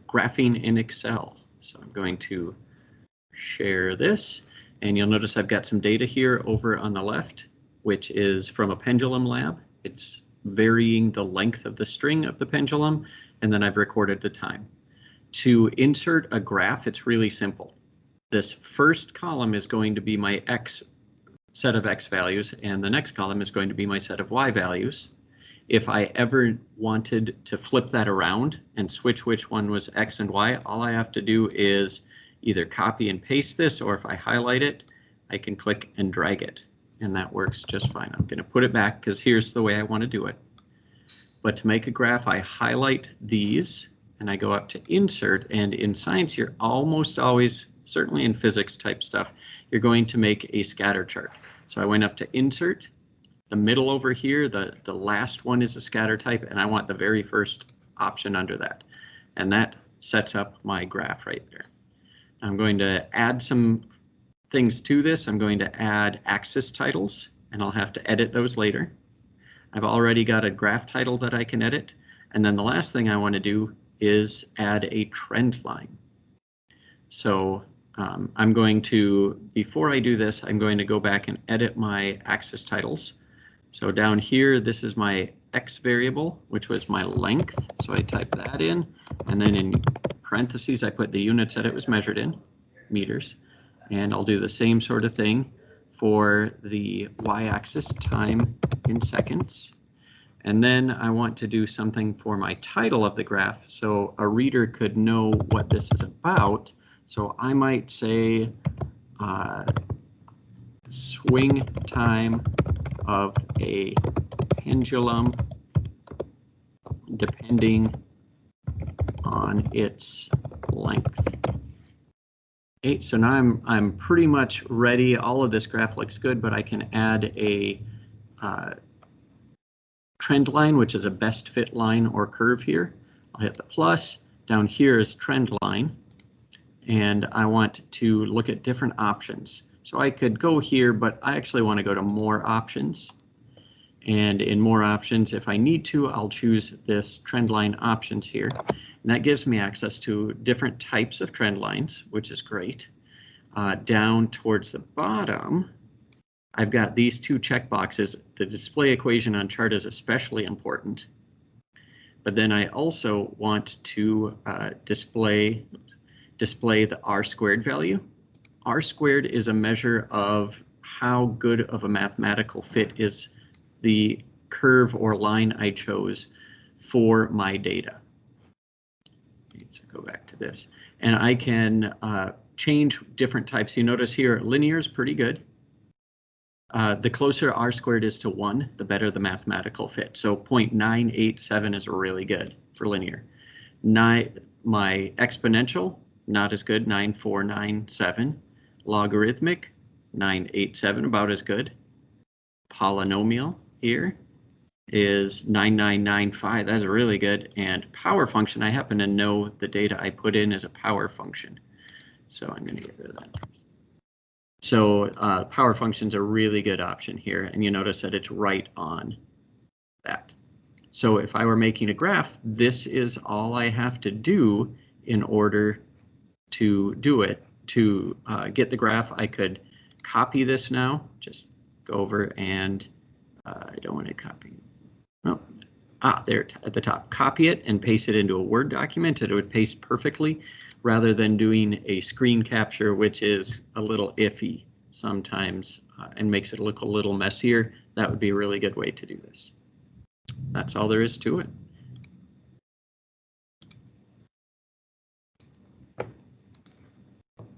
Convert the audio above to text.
graphing in Excel. So I'm going to share this, and you'll notice I've got some data here over on the left, which is from a pendulum lab. It's varying the length of the string of the pendulum, and then I've recorded the time. To insert a graph, it's really simple. This first column is going to be my set of X values, and the next column is going to be my set of Y values. If I ever wanted to flip that around and switch which one was X and Y, all I have to do is either copy and paste this, or if I highlight it, I can click and drag it, and that works just fine. I'm going to put it back because here's the way I want to do it. But to make a graph, I highlight these and I go up to insert, and in science you're almost always, certainly in physics type stuff, you're going to make a scatter chart. So I went up to insert, the middle over here, the last one is a scatter type, and I want the very first option under that. And that sets up my graph right there. I'm going to add some things to this. I'm going to add axis titles, and I'll have to edit those later. I've already got a graph title that I can edit. And then the last thing I want to do is add a trend line. So I'm going to, before I do this, I'm going to go back and edit my axis titles. So down here, this is my X variable, which was my length. So I type that in, and then in parentheses, I put the units that it was measured in, meters. And I'll do the same sort of thing for the Y-axis, time in seconds. And then I want to do something for my title of the graph so a reader could know what this is about. So I might say swing time of a pendulum depending on its length. Okay, so now I'm pretty much ready. All of this graph looks good, but I can add a trend line, which is a best fit line or curve here. I'll hit the plus. Down here is trend line, and I want to look at different options. So I could go here, but I actually want to go to more options. And in more options, if I need to, I'll choose this trend line options here. And that gives me access to different types of trend lines, which is great. Down towards the bottom, I've got these two checkboxes. The display equation on chart is especially important. But then I also want to display the R² value. R² is a measure of how good of a mathematical fit is the curve or line I chose for my data. So go back to this, and I can change different types. You notice here linear is pretty good. The closer R² is to 1, the better the mathematical fit. So 0.987 is really good for linear. My exponential, not as good, 9497. Logarithmic, 987, about as good. Polynomial here is 9995. That's really good. And power function, I happen to know the data I put in is a power function. So I'm going to get rid of that. So power function's a really good option here. And you notice that it's right on that. So if I were making a graph, this is all I have to do in order to do it. To get the graph, I could copy this now. Just go over and I don't want to copy. Oh, there at the top. Copy it and paste it into a Word document, and it would paste perfectly, rather than doing a screen capture, which is a little iffy sometimes and makes it look a little messier. That would be a really good way to do this. That's all there is to it.